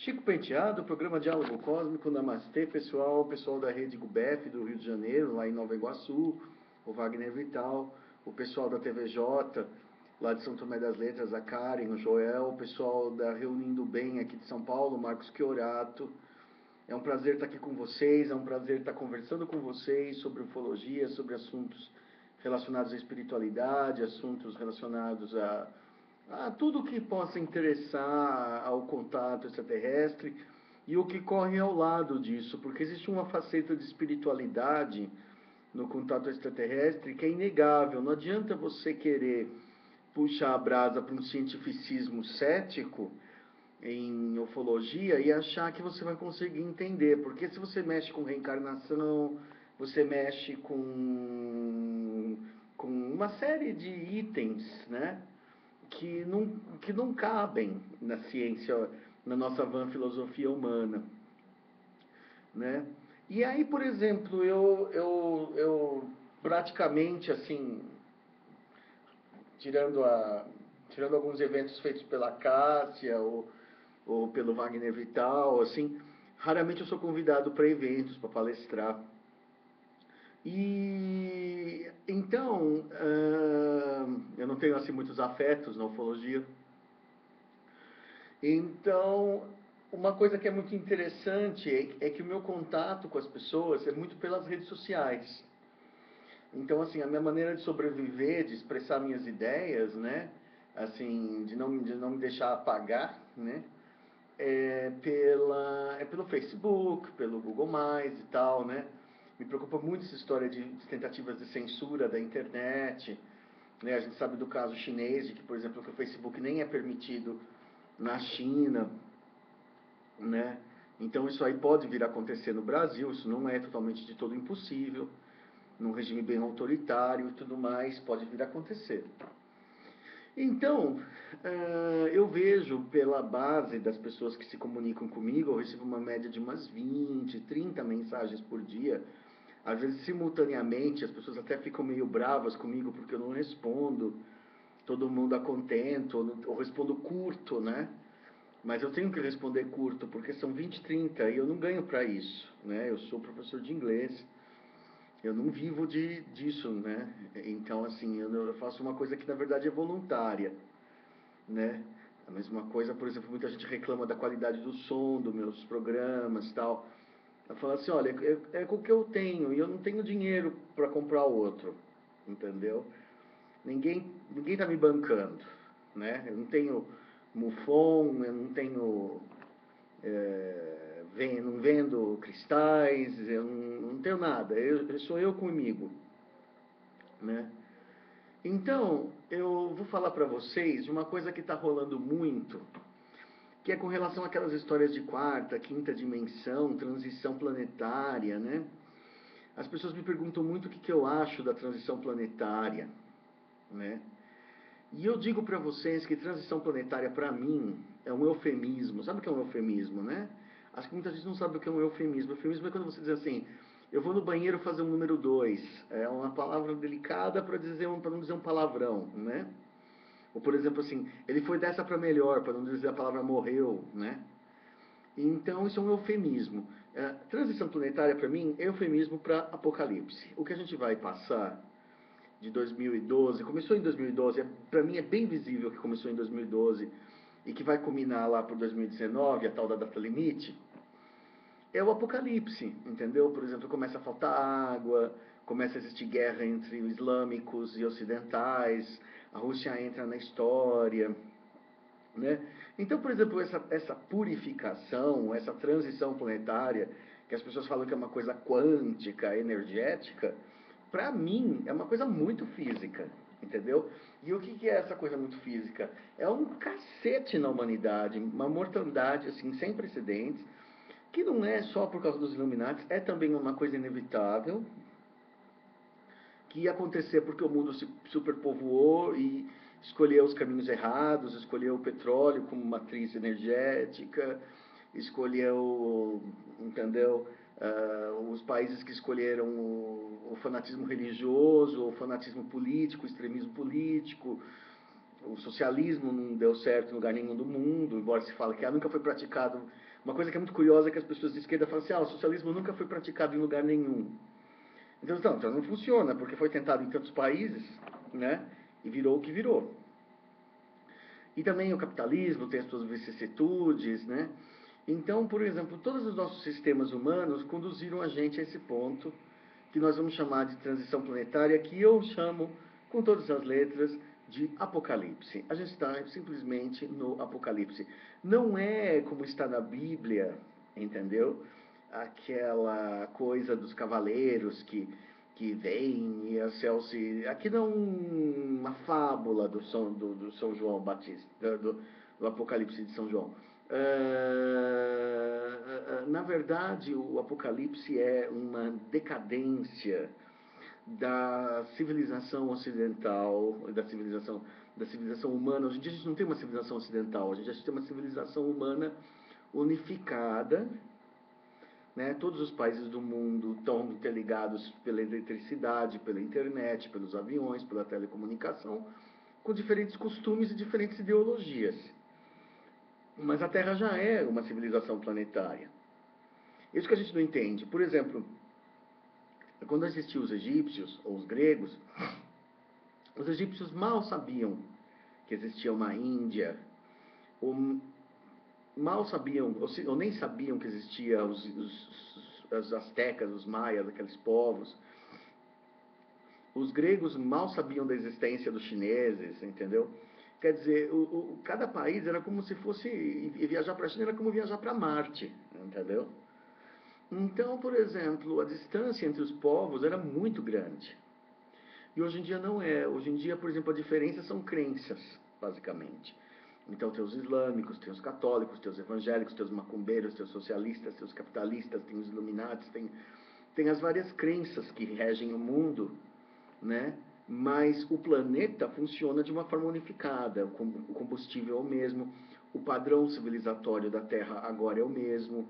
Chico Penteado, programa Diálogo Cósmico, Namastê, pessoal da Rede Gubef do Rio de Janeiro, lá em Nova Iguaçu, o Wagner Vital, o pessoal da TVJ, lá de São Tomé das Letras, a Karen, o Joel, o pessoal da Reunindo Bem aqui de São Paulo, Marcos Chiorato. É um prazer estar aqui com vocês, é um prazer estar conversando com vocês sobre ufologia, sobre assuntos relacionados à espiritualidade, assuntos relacionados a tudo que possa interessar ao contato extraterrestre e o que corre ao lado disso, porque existe uma faceta de espiritualidade no contato extraterrestre que é inegável. Não adianta você querer puxar a brasa para um cientificismo cético em ufologia e achar que você vai conseguir entender, porque se você mexe com reencarnação, você mexe com uma série de itens, né, que não cabem na ciência, na nossa vã filosofia humana, né? E aí, por exemplo, eu praticamente, assim, tirando, tirando alguns eventos feitos pela Cássia ou pelo Wagner Vital, assim, raramente eu sou convidado para eventos, para palestrar. E então, eu não tenho assim muitos afetos na ufologia. Então, uma coisa que é muito interessante é que o meu contato com as pessoas é muito pelas redes sociais. Então, assim, a minha maneira de sobreviver, de expressar minhas ideias, né, assim, de não me deixar apagar, né, é pelo Facebook, pelo Google+, e tal, né. Me preocupa muito essa história de tentativas de censura da internet, né. A gente sabe do caso chinês, de que, por exemplo, que o Facebook nem é permitido na China, né? Então isso aí pode vir a acontecer no Brasil, isso não é totalmente de todo impossível, num regime bem autoritário e tudo mais, pode vir a acontecer. Então, eu vejo pela base das pessoas que se comunicam comigo, eu recebo uma média de umas 20, 30 mensagens por dia, às vezes simultaneamente, as pessoas até ficam meio bravas comigo porque eu não respondo todo mundo a contento, ou respondo curto, né? Mas eu tenho que responder curto, porque são 20, 30 e eu não ganho para isso, né? Eu sou professor de inglês, eu não vivo disso, né? Então, assim, eu faço uma coisa que na verdade é voluntária, né? A mesma coisa, por exemplo, muita gente reclama da qualidade do som dos meus programas e tal. Eu falo assim, olha, é com o que eu tenho e eu não tenho dinheiro para comprar outro, entendeu? Ninguém tá me bancando, né? Eu não tenho MUFON, eu não tenho não vendo cristais, eu não tenho nada, sou eu comigo, né? Então, eu vou falar para vocês de uma coisa que está rolando muito, que é com relação àquelas histórias de quarta, quinta dimensão, transição planetária, né? As pessoas me perguntam muito o que eu acho da transição planetária, né? E eu digo para vocês que transição planetária, para mim, é um eufemismo. Sabe o que é um eufemismo, né? Acho que muita gente não sabe o que é um eufemismo. Eufemismo é quando você diz assim, eu vou no banheiro fazer um número 2. É uma palavra delicada para não dizer um palavrão, né? Ou, por exemplo, assim, ele foi dessa para melhor, para não dizer a palavra morreu, né? Então, isso é um eufemismo. Transição planetária, para mim, é eufemismo para apocalipse. O que a gente vai passar de 2012, começou em 2012, para mim é bem visível que começou em 2012 e que vai culminar lá por 2019, a tal da data limite, é o apocalipse, entendeu? Por exemplo, começa a faltar água, começa a existir guerra entre islâmicos e ocidentais, a Rússia entra na história, né? Então, por exemplo, essa purificação, essa transição planetária, que as pessoas falam que é uma coisa quântica, energética, para mim é uma coisa muito física, entendeu? E o que é essa coisa muito física? É um cacete na humanidade, uma mortandade assim sem precedentes, que não é só por causa dos Illuminati, é também uma coisa inevitável, que ia acontecer porque o mundo se superpovoou e escolheu os caminhos errados, escolheu o petróleo como matriz energética, escolheu, entendeu? Os países que escolheram o fanatismo religioso, o fanatismo político, o extremismo político, O socialismo não deu certo em lugar nenhum do mundo, embora se fale que nunca foi praticado. Uma coisa que é muito curiosa é que as pessoas de esquerda falam assim, o socialismo nunca foi praticado em lugar nenhum. Então não funciona, porque foi tentado em tantos países, né? E virou o que virou. E também o capitalismo tem as suas vicissitudes, né? Então, por exemplo, todos os nossos sistemas humanos conduziram a gente a esse ponto que nós vamos chamar de transição planetária, que eu chamo, com todas as letras, de apocalipse. A gente está simplesmente no apocalipse. Não é como está na Bíblia, entendeu? Aquela coisa dos cavaleiros que vêm e a céu se... Aqui não uma fábula do São João Batista, do Apocalipse de São João. Na verdade, o Apocalipse é uma decadência da civilização ocidental, da civilização humana. Hoje em dia a gente não tem uma civilização ocidental, a gente tem uma civilização humana unificada, né? Todos os países do mundo estão interligados pela eletricidade, pela internet, pelos aviões, pela telecomunicação, com diferentes costumes e diferentes ideologias. Mas a Terra já é uma civilização planetária. Isso que a gente não entende. Por exemplo, quando existiam os egípcios ou os gregos, os egípcios mal sabiam que existia uma Índia, ou mal sabiam, ou nem sabiam que existia os astecas, os maias, aqueles povos. Os gregos mal sabiam da existência dos chineses, entendeu? Quer dizer, cada país era como se fosse, e viajar para a China era como viajar para Marte, entendeu? Então, por exemplo, a distância entre os povos era muito grande. E hoje em dia não é. Hoje em dia, por exemplo, a diferença são crenças, basicamente. Então tem os islâmicos, tem os católicos, tem os evangélicos, tem os macumbeiros, tem os socialistas, tem os capitalistas, tem os iluminatis, tem as várias crenças que regem o mundo, né? Mas o planeta funciona de uma forma unificada, o combustível é o mesmo, o padrão civilizatório da Terra agora é o mesmo,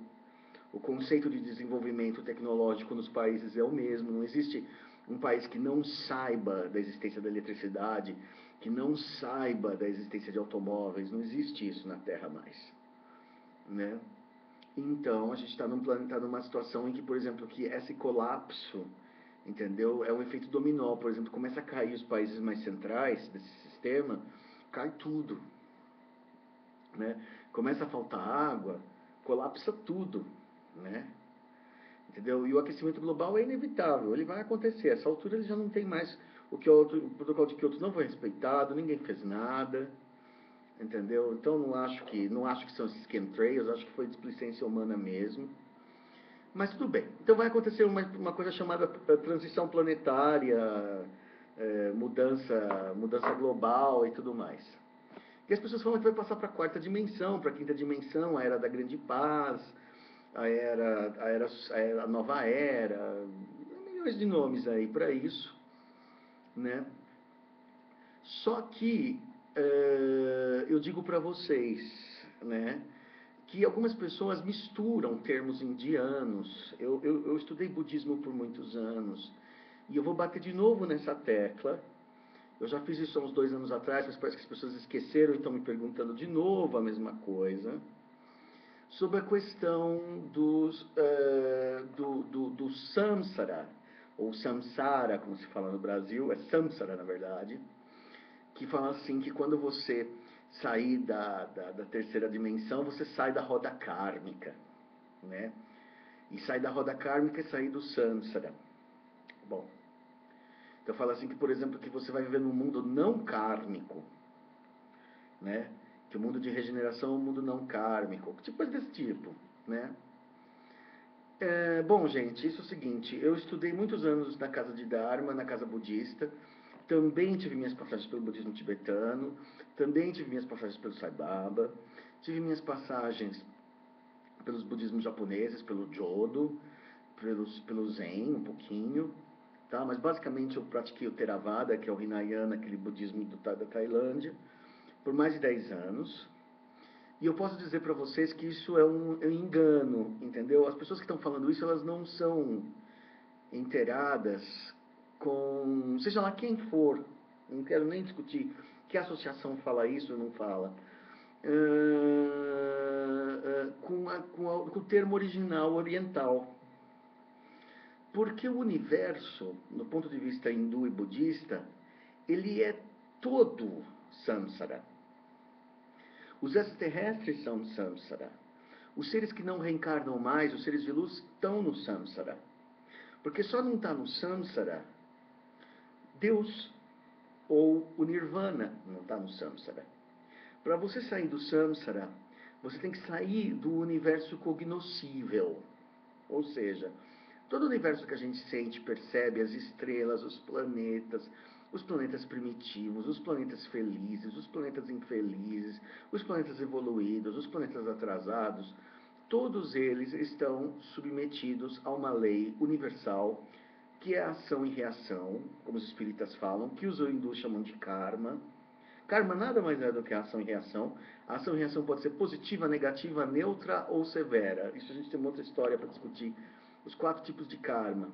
o conceito de desenvolvimento tecnológico nos países é o mesmo, não existe um país que não saiba da existência da eletricidade, que não saiba da existência de automóveis, não existe isso na Terra mais, né? Então, a gente está numa situação em que, por exemplo, que esse colapso, entendeu? É um efeito dominó, por exemplo, começa a cair os países mais centrais desse sistema, cai tudo, né? Começa a faltar água, colapsa tudo, né? Entendeu? E o aquecimento global é inevitável, ele vai acontecer. A essa altura ele já não tem mais o protocolo de Kyoto não foi respeitado, ninguém fez nada, entendeu? Então não acho que são esses chemtrails, acho que foi displicência humana mesmo. Mas tudo bem. Então vai acontecer uma coisa chamada transição planetária, mudança global e tudo mais. E as pessoas falam que vai passar para a quarta dimensão, para a quinta dimensão, a era da grande paz, a nova era, milhões de nomes aí para isso, né? Só que eu digo para vocês, né, que algumas pessoas misturam termos indianos. Eu estudei budismo por muitos anos e eu vou bater de novo nessa tecla. Eu já fiz isso há uns 2 anos atrás, mas parece que as pessoas esqueceram e estão me perguntando de novo a mesma coisa. Sobre a questão do samsara, ou samsara, como se fala no Brasil, é samsara na verdade, que fala assim que quando você sair da terceira dimensão, você sai da roda kármica, né? E sair da roda kármica é sair do samsara. Bom, então fala assim que, por exemplo, que você vai viver num mundo não kármico, né? Que o mundo de regeneração é um mundo não kármico, coisa desse tipo, né? Bom, gente, isso é o seguinte, eu estudei muitos anos na casa de Dharma, na casa budista, também tive minhas passagens pelo budismo tibetano, também tive minhas passagens pelo Sai Baba, tive minhas passagens pelos budismos japoneses, pelo Jodo, pelo Zen um pouquinho, tá? Mas basicamente eu pratiquei o Theravada, que é o Hinayana, aquele budismo da Tailândia, por mais de 10 anos. E eu posso dizer para vocês que isso é um engano, entendeu? As pessoas que estão falando isso, elas não são inteiradas com, seja lá quem for, não quero nem discutir Que associação fala isso ou não fala? Com o termo original oriental. Porque o universo, no ponto de vista hindu e budista, ele é todo samsara. Os extraterrestres são samsara. Os seres que não reencarnam mais, os seres de luz, estão no samsara. Porque só não está no samsara Deus ou o nirvana, não está no samsara. Para você sair do samsara, você tem que sair do universo cognoscível. Ou seja, todo o universo que a gente sente, percebe, as estrelas, os planetas primitivos, os planetas felizes, os planetas infelizes, os planetas evoluídos, os planetas atrasados, todos eles estão submetidos a uma lei universal, que é a ação e reação, como os espíritas falam, que os hindus chamam de karma. Karma nada mais é do que a ação e reação. A ação e reação pode ser positiva, negativa, neutra ou severa. Isso a gente tem uma outra história para discutir. Os 4 tipos de karma,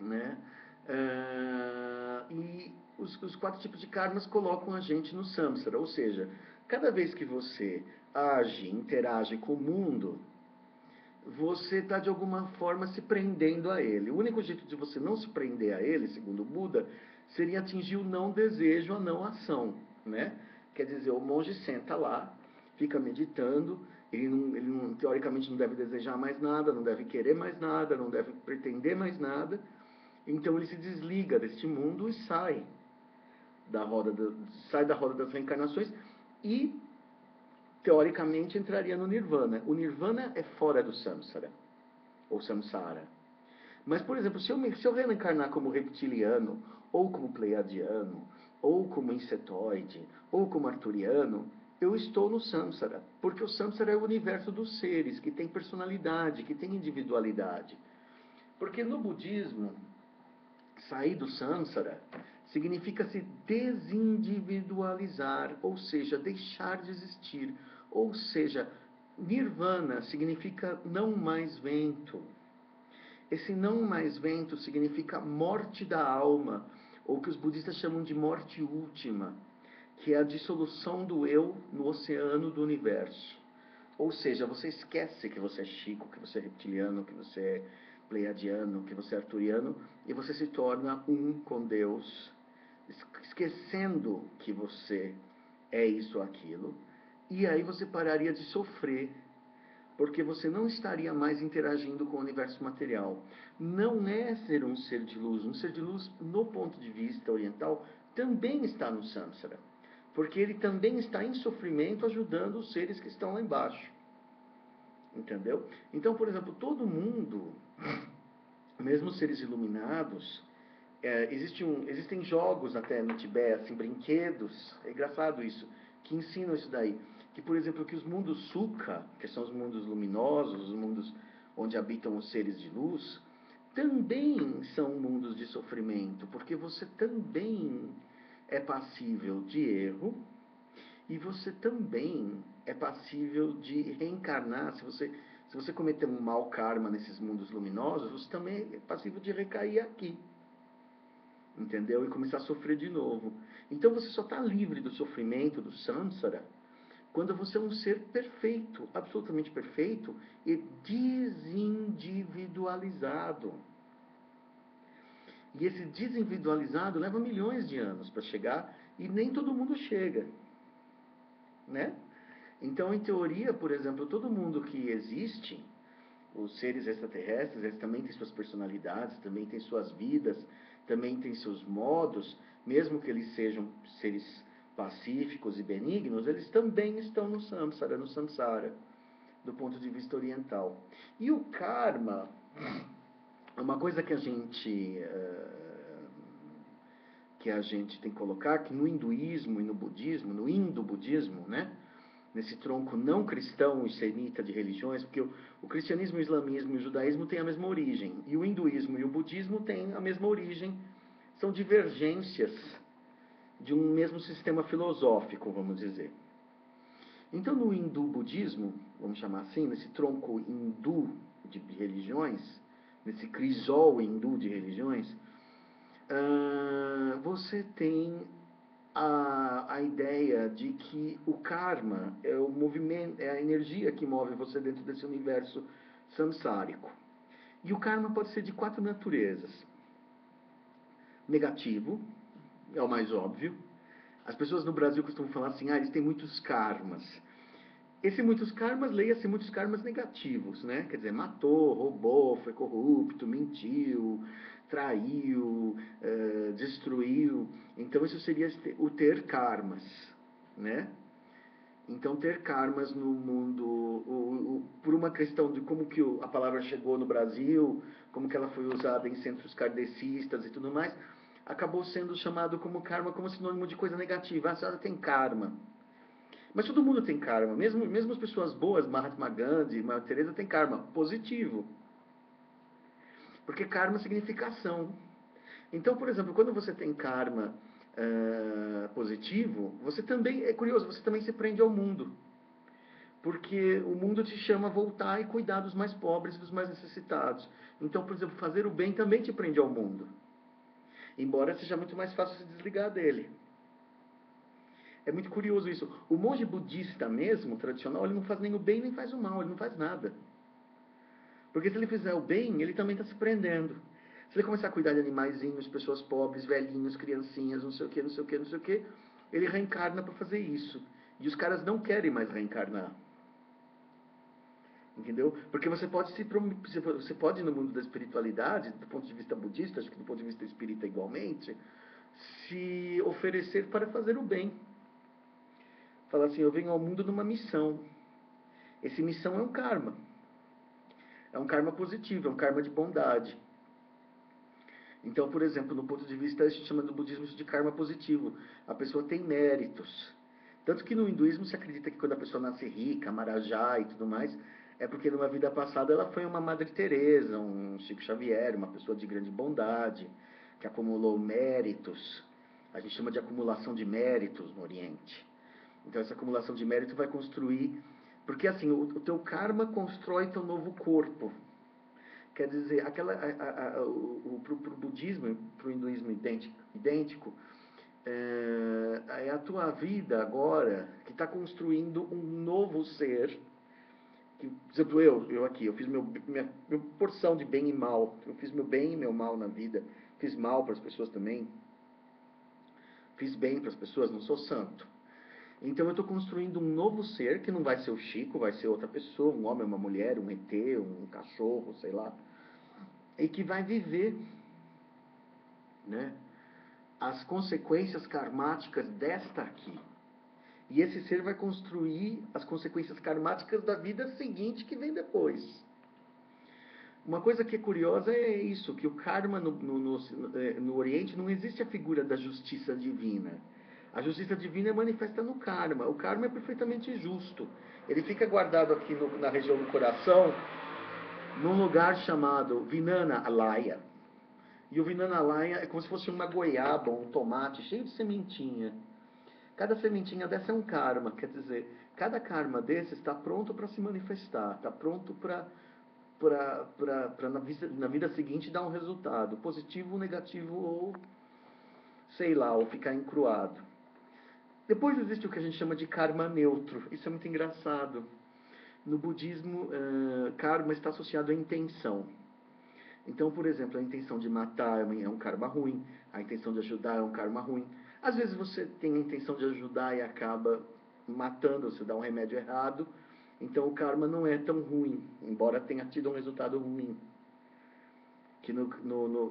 né? E os 4 tipos de karmas colocam a gente no samsara, ou seja, cada vez que você age, interage com o mundo, você está de alguma forma se prendendo a ele. O único jeito de você não se prender a ele, segundo o Buda, seria atingir o não desejo, a não ação, né? Quer dizer, o monge senta lá, fica meditando, ele teoricamente não deve desejar mais nada, não deve querer mais nada, não deve pretender mais nada. Então ele se desliga deste mundo e sai da roda das reencarnações e, teoricamente, entraria no nirvana. O nirvana é fora do samsara, ou samsara. Mas, por exemplo, se eu reencarnar como reptiliano, ou como pleiadiano, ou como insetoide, ou como arturiano, eu estou no samsara, porque o samsara é o universo dos seres, que tem personalidade, que tem individualidade. Porque no budismo, sair do samsara significa se desindividualizar, ou seja, deixar de existir. Ou seja, nirvana significa não mais vento. Esse não mais vento significa morte da alma, ou que os budistas chamam de morte última, que é a dissolução do eu no oceano do universo. Ou seja, você esquece que você é Chico, que você é reptiliano, que você é pleiadiano, que você é arturiano, e você se torna um com Deus, esquecendo que você é isso ou aquilo, e aí você pararia de sofrer, porque você não estaria mais interagindo com o universo material. Não é ser um ser de luz. Um ser de luz, no ponto de vista oriental, também está no samsara, porque ele também está em sofrimento ajudando os seres que estão lá embaixo. Entendeu? Então, por exemplo, todo mundo, mesmo os seres iluminados, existem jogos até no Tibete, assim, brinquedos, é engraçado isso, que ensinam isso daí. Que, por exemplo, que os mundos Sukha, que são os mundos luminosos, os mundos onde habitam os seres de luz, também são mundos de sofrimento, porque você também é passível de erro, e você também é passível de reencarnar. Se você cometer um mau karma nesses mundos luminosos, você também é passível de recair aqui. Entendeu? E começar a sofrer de novo. Então você só está livre do sofrimento, do samsara, quando você é um ser perfeito, absolutamente perfeito e desindividualizado. E esse desindividualizado leva milhões de anos para chegar e nem todo mundo chega. Né? Então, em teoria, por exemplo, todo mundo que existe, os seres extraterrestres, eles também têm suas personalidades, também têm suas vidas, também têm seus modos, mesmo que eles sejam seres pacíficos e benignos, eles também estão no samsara, do ponto de vista oriental. E o karma é uma coisa que a gente tem que colocar, que no hinduísmo e no budismo, no indo-budismo, né? Nesse tronco não cristão e semita de religiões, porque o cristianismo, o islamismo e o judaísmo têm a mesma origem, e o hinduísmo e o budismo têm a mesma origem, são divergências de um mesmo sistema filosófico, vamos dizer. Então, no hindu-budismo, vamos chamar assim, nesse tronco hindu de religiões, nesse crisol hindu de religiões, você tem a ideia de que o karma é o movimento, é a energia que move você dentro desse universo samsárico. E o karma pode ser de 4 naturezas. Negativo, é o mais óbvio. As pessoas no Brasil costumam falar assim, eles têm muitos karmas. Esse muitos karmas, leia-se muitos karmas negativos, né? Quer dizer, matou, roubou, foi corrupto, mentiu, traiu, destruiu. Então isso seria o ter karmas, né? Então ter karmas no mundo, por uma questão de como que a palavra chegou no Brasil, como que ela foi usada em centros kardecistas e tudo mais, acabou sendo chamado como karma como sinônimo de coisa negativa. A senhora tem karma. Mas todo mundo tem karma, mesmo as pessoas boas, Mahatma Gandhi, Mãe Teresa, tem karma positivo. Porque karma significa ação. Então, por exemplo, quando você tem karma positivo, você também, é curioso, você também se prende ao mundo. Porque o mundo te chama a voltar e cuidar dos mais pobres e dos mais necessitados. Então, por exemplo, fazer o bem também te prende ao mundo. Embora seja muito mais fácil se desligar dele. É muito curioso isso. O monge budista mesmo, tradicional, ele não faz nem o bem nem faz o mal, ele não faz nada. Porque se ele fizer o bem, ele também está se prendendo. Se ele começar a cuidar de animaizinhos, pessoas pobres, velhinhos, criancinhas, não sei o que, não sei o que, não sei o que, ele reencarna para fazer isso. E os caras não querem mais reencarnar. Entendeu? Porque você pode no mundo da espiritualidade, do ponto de vista budista, acho que do ponto de vista espírita igualmente, se oferecer para fazer o bem. Falar assim, eu venho ao mundo numa missão. Essa missão é um karma. É um karma positivo, é um karma de bondade. Então, por exemplo, no ponto de vista, a gente chama no budismo isso de karma positivo. A pessoa tem méritos. Tanto que no hinduísmo se acredita que quando a pessoa nasce rica, marajá e tudo mais, é porque numa vida passada ela foi uma Madre Teresa, um Chico Xavier, uma pessoa de grande bondade, que acumulou méritos. A gente chama de acumulação de méritos no Oriente. Então essa acumulação de mérito vai construir... Porque assim, o teu karma constrói teu novo corpo. Quer dizer, pro budismo, pro hinduísmo idêntico, é a tua vida agora que está construindo um novo ser. Que, por exemplo, eu aqui, eu fiz minha porção de bem e mal. Eu fiz meu bem e meu mal na vida. Fiz mal para as pessoas também. Fiz bem para as pessoas, não sou santo. Então eu estou construindo um novo ser, que não vai ser o Chico, vai ser outra pessoa, um homem, uma mulher, um ET, um cachorro, sei lá. E que vai viver, né, as consequências karmáticas desta aqui. E esse ser vai construir as consequências karmáticas da vida seguinte que vem depois. Uma coisa que é curiosa é isso, que o karma no Oriente não existe a figura da justiça divina. A justiça divina é manifesta no karma. O karma é perfeitamente justo. Ele fica guardado aqui na região do coração, num lugar chamado Vinana Alaya. E o Vinana Alaya é como se fosse uma goiaba, um tomate cheio de sementinha. Cada sementinha dessa é um karma, quer dizer, cada karma desse está pronto para se manifestar, está pronto para na vida seguinte dar um resultado, positivo, negativo ou, sei lá, ou ficar encruado. Depois existe o que a gente chama de karma neutro, isso é muito engraçado. No budismo, karma está associado à intenção. Então, por exemplo, a intenção de matar é um karma ruim, a intenção de ajudar é um karma ruim. Às vezes você tem a intenção de ajudar e acaba matando, você dá um remédio errado, então o karma não é tão ruim, embora tenha tido um resultado ruim. Que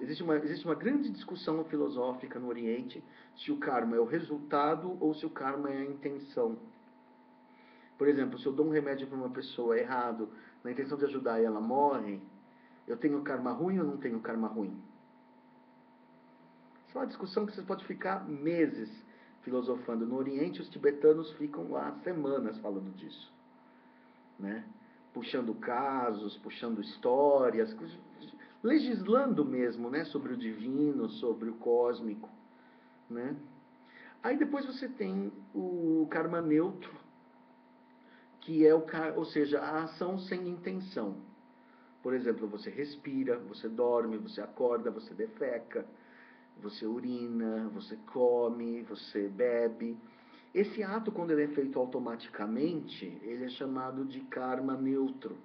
existe uma grande discussão filosófica no Oriente se o karma é o resultado ou se o karma é a intenção. Por exemplo, se eu dou um remédio para uma pessoa errado, na intenção de ajudar e ela morre, eu tenho karma ruim ou não tenho karma ruim? Isso é uma discussão que você pode ficar meses filosofando. No Oriente, os tibetanos ficam lá semanas falando disso, né? Puxando casos, puxando histórias, legislando mesmo, né? Sobre o divino, sobre o cósmico, né? Aí depois você tem o karma neutro, que é ou seja, a ação sem intenção. Por exemplo, você respira, você dorme, você acorda, você defeca. você urina, você come, você bebe. Esse ato, quando ele é feito automaticamente, ele é chamado de karma neutro.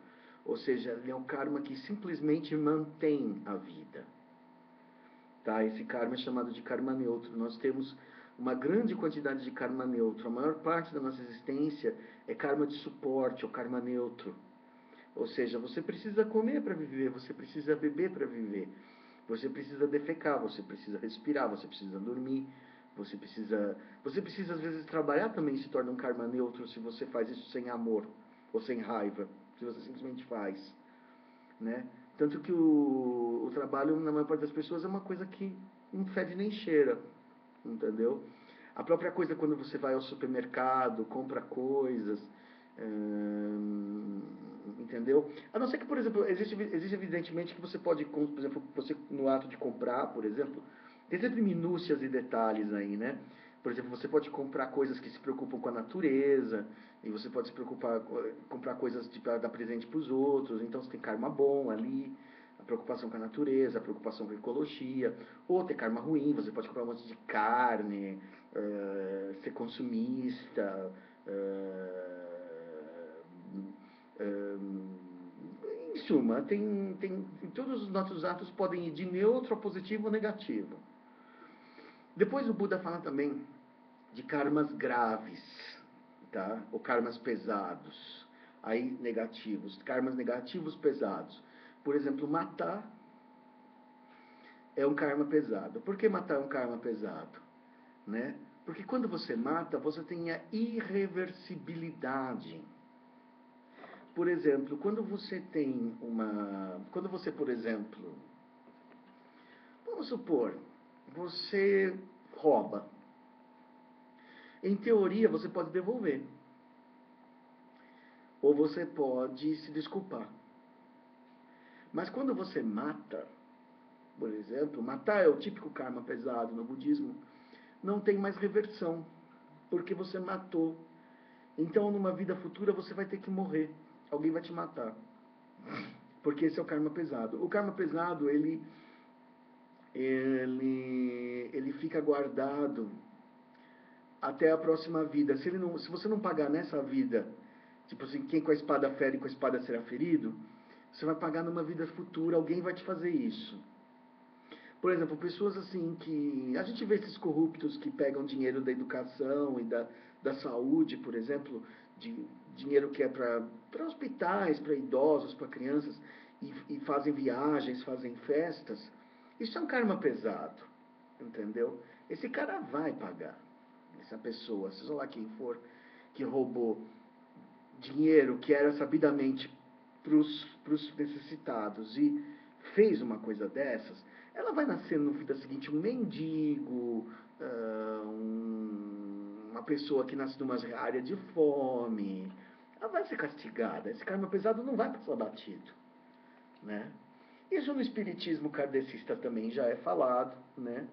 Ou seja, ele é um karma que simplesmente mantém a vida. Tá? Esse karma é chamado de karma neutro. Nós temos uma grande quantidade de karma neutro. A maior parte da nossa existência é karma de suporte, ou karma neutro. Ou seja, você precisa comer para viver, você precisa beber para viver, você precisa defecar, você precisa respirar, você precisa dormir, você precisa às vezes trabalhar também se torna um karma neutro se você faz isso sem amor ou sem raiva, se você simplesmente faz, né? Tanto que o trabalho na maior parte das pessoas é uma coisa que não fede nem cheira, entendeu? A própria coisa quando você vai ao supermercado, compra coisas, entendeu? A não ser que, por exemplo, existe evidentemente que você pode, por exemplo, você no ato de comprar, por exemplo, tem sempre minúcias e detalhes aí, né? Por exemplo, você pode comprar coisas que se preocupam com a natureza, e você pode se preocupar, comprar coisas para dar presente para os outros, então você tem karma bom ali, a preocupação com a natureza, a preocupação com a ecologia, ou ter karma ruim, você pode comprar um monte de carne, ser consumista, em suma, todos os nossos atos podem ir de neutro a positivo ou negativo. Depois o Buda fala também de karmas graves, tá? Ou karmas pesados, aí negativos, karmas negativos pesados. Por exemplo, matar é um karma pesado. Por que matar é um karma pesado? Né? Porque quando você mata, você tem a irreversibilidade. Por exemplo, quando você tem uma... Quando você, por exemplo... Vamos supor, você rouba. Em teoria, você pode devolver. Ou você pode se desculpar. Mas quando você mata, por exemplo, matar é o típico karma pesado no budismo, não tem mais reversão, porque você matou. Então, numa vida futura, você vai ter que morrer. Alguém vai te matar. Porque esse é o karma pesado. O karma pesado, ele fica guardado até a próxima vida. Se você não pagar nessa vida, tipo assim, quem com a espada fere, com a espada será ferido, você vai pagar numa vida futura, alguém vai te fazer isso. Por exemplo, pessoas assim que... A gente vê esses corruptos que pegam dinheiro da educação e da saúde, por exemplo, dinheiro que é para hospitais, para idosos, para crianças, e fazem viagens, fazem festas. Isso é um karma pesado, entendeu? Esse cara vai pagar. Essa pessoa, seja lá quem for, que roubou dinheiro que era sabidamente para os necessitados e fez uma coisa dessas, ela vai nascer no vida seguinte um mendigo, uma pessoa que nasce numa área de fome. Ela vai ser castigada. Esse karma pesado não vai passar batido, né? Isso no espiritismo kardecista também já é falado, né?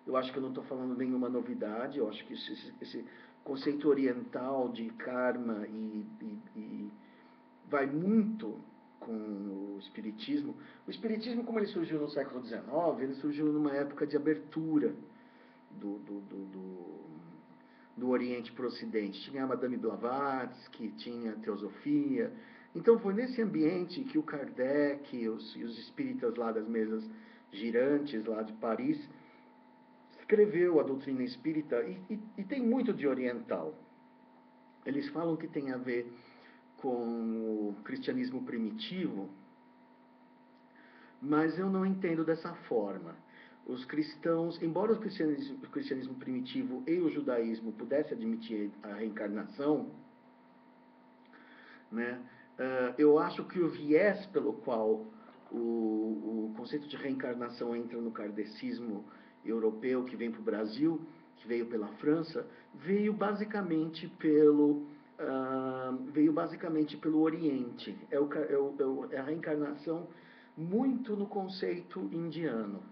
Eu acho que eu não estou falando nenhuma novidade. Eu acho que esse conceito oriental de karma vai muito com o espiritismo. O espiritismo, como ele surgiu no século XIX, ele surgiu numa época de abertura do Oriente para o Ocidente. Tinha a Madame Blavatsky, tinha a Teosofia. Então foi nesse ambiente que o Kardec e os espíritas lá das mesas girantes lá de Paris escreveu a doutrina espírita, e tem muito de oriental. Eles falam que tem a ver com o cristianismo primitivo, mas eu não entendo dessa forma. Os cristãos, embora o cristianismo primitivo e o judaísmo pudessem admitir a reencarnação, né, eu acho que o viés pelo qual o conceito de reencarnação entra no kardecismo europeu, que vem para o Brasil, que veio pela França, veio basicamente pelo Oriente. É a reencarnação muito no conceito indiano.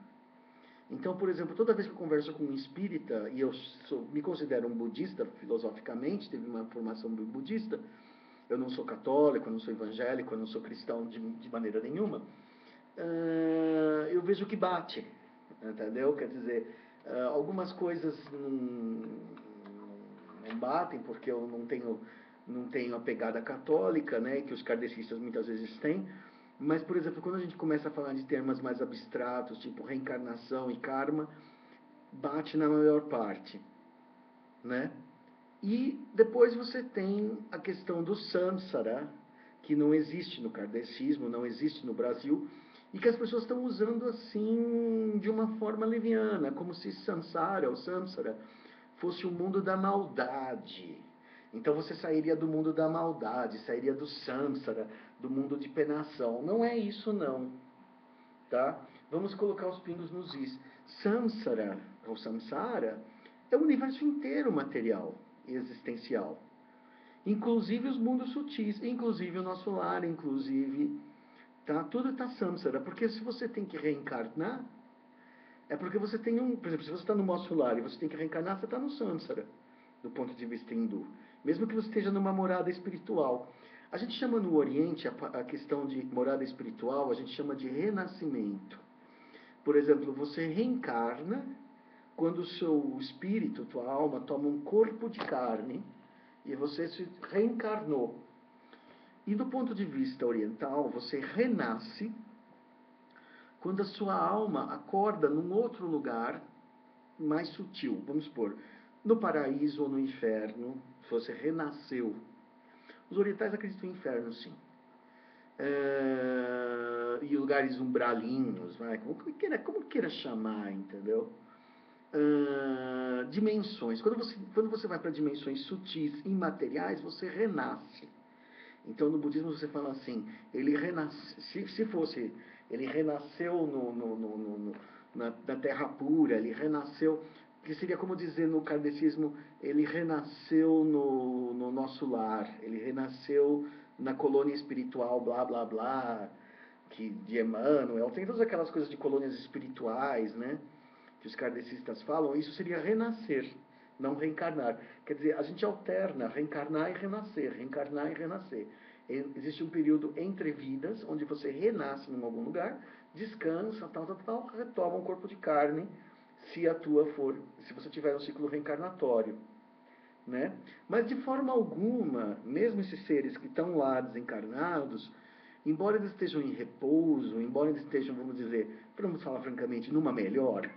Então, por exemplo, toda vez que eu converso com um espírita, e eu me considero um budista filosoficamente, tive uma formação budista, eu não sou católico, eu não sou evangélico, eu não sou cristão de maneira nenhuma, eu vejo que bate, entendeu? Quer dizer, algumas coisas não batem, porque eu não tenho a pegada católica, né, que os kardecistas muitas vezes têm, mas, por exemplo, quando a gente começa a falar de termos mais abstratos, tipo reencarnação e karma, bate na maior parte, né? E depois você tem a questão do samsara, que não existe no kardecismo, não existe no Brasil, e que as pessoas estão usando assim de uma forma leviana, como se samsara ou samsara fosse o mundo da maldade. Então você sairia do mundo da maldade, sairia do samsara, do mundo de penação. Não é isso não, tá? Vamos colocar os pingos nos is. Samsara ou samsara é o universo inteiro material e existencial. Inclusive os mundos sutis, inclusive o nosso lar, inclusive, tá? Tudo está samsara, porque se você tem que reencarnar, é porque você tem por exemplo, se você está no nosso lar e você tem que reencarnar, você está no samsara, do ponto de vista hindu. Mesmo que você esteja numa morada espiritual. A gente chama no Oriente a questão de morada espiritual, a gente chama de renascimento. Por exemplo, você reencarna quando o seu espírito, tua alma, toma um corpo de carne e você se reencarnou. E do ponto de vista oriental, você renasce quando a sua alma acorda num outro lugar mais sutil. Vamos supor, no paraíso ou no inferno, se você renasceu. Os orientais acreditam em inferno, sim. E lugares umbralinhos, vai, como queira chamar, entendeu? Dimensões. Quando você vai para dimensões sutis, imateriais, você renasce. Então no budismo você fala assim, ele renasce, se fosse, ele renasceu na terra pura, ele renasceu, que seria como dizer no kardecismo, ele renasceu no nosso lar, ele renasceu na colônia espiritual, blá blá blá, de Emmanuel, tem todas aquelas coisas de colônias espirituais, né? Que os kardecistas falam, isso seria renascer, não reencarnar. Quer dizer, a gente alterna reencarnar e renascer, reencarnar e renascer. Existe um período entre vidas, onde você renasce em algum lugar, descansa, tal, retoma um corpo de carne, se a tua for, se você tiver um ciclo reencarnatório. Né? Mas de forma alguma, mesmo esses seres que estão lá desencarnados, embora eles estejam em repouso, embora eles estejam, vamos dizer, vamos falar francamente, numa melhor,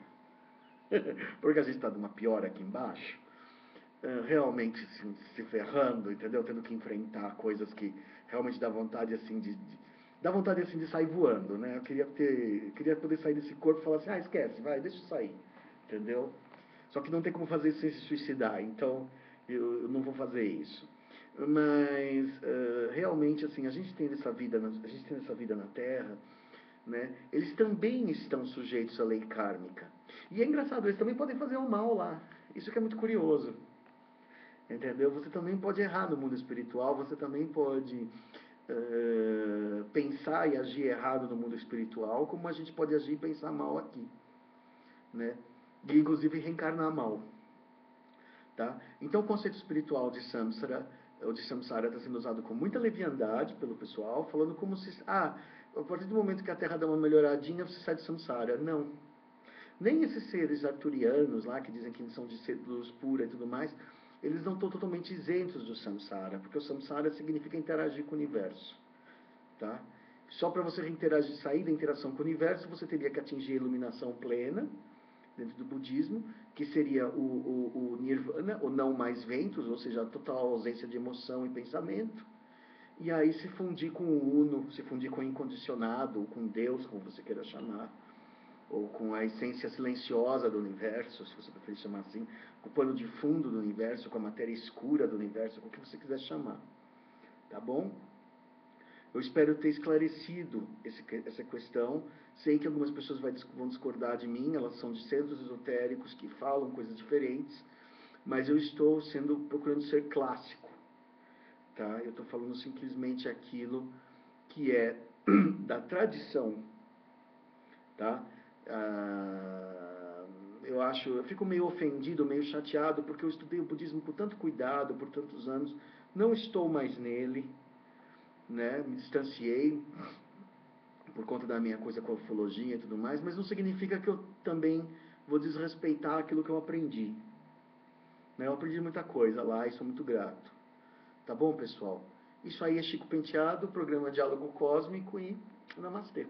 porque a gente está numa pior aqui embaixo, realmente se ferrando, entendeu? Tendo que enfrentar coisas que realmente dá vontade assim dá vontade assim de sair voando, né? Eu queria poder sair desse corpo e falar assim, esquece, vai, deixa eu sair, entendeu? Só que não tem como fazer isso sem se suicidar, então eu não vou fazer isso. Mas realmente assim, a gente tem essa vida na Terra, né? Eles também estão sujeitos à lei kármica. E é engraçado, eles também podem fazer o mal lá. Isso que é muito curioso. Entendeu? Você também pode errar no mundo espiritual, você também pode pensar e agir errado no mundo espiritual, como a gente pode agir e pensar mal aqui. Né? E inclusive reencarnar mal. Tá? Então o conceito espiritual de samsara, ou de samsara, está sendo usado com muita leviandade pelo pessoal, falando como se... a partir do momento que a Terra dá uma melhoradinha, você sai de samsara. Não. Nem esses seres arturianos lá, que dizem que são de ser luz pura e tudo mais, eles não estão totalmente isentos do samsara, porque o samsara significa interagir com o universo. Tá? Só para você interagir, sair da interação com o universo, você teria que atingir a iluminação plena, dentro do budismo, que seria o nirvana, o não mais ventos, ou seja, a total ausência de emoção e pensamento. E aí se fundir com o uno, se fundir com o incondicionado, ou com Deus, como você queira chamar, ou com a essência silenciosa do universo, se você preferir chamar assim, com o pano de fundo do universo, com a matéria escura do universo, com o que você quiser chamar. Tá bom? Eu espero ter esclarecido essa questão. Sei que algumas pessoas vão discordar de mim, elas são de centros esotéricos que falam coisas diferentes, mas eu estou procurando ser clássico. Tá? Eu estou falando simplesmente aquilo que é da tradição. Tá? Eu fico meio ofendido, meio chateado, porque eu estudei o budismo com tanto cuidado, por tantos anos, não estou mais nele, né? Me distanciei, por conta da minha coisa com a ufologia e tudo mais, mas não significa que eu também vou desrespeitar aquilo que eu aprendi. Né? Eu aprendi muita coisa lá e sou muito grato. Tá bom, pessoal? Isso aí é Chico Penteado, programa Diálogo Cósmico e namastê.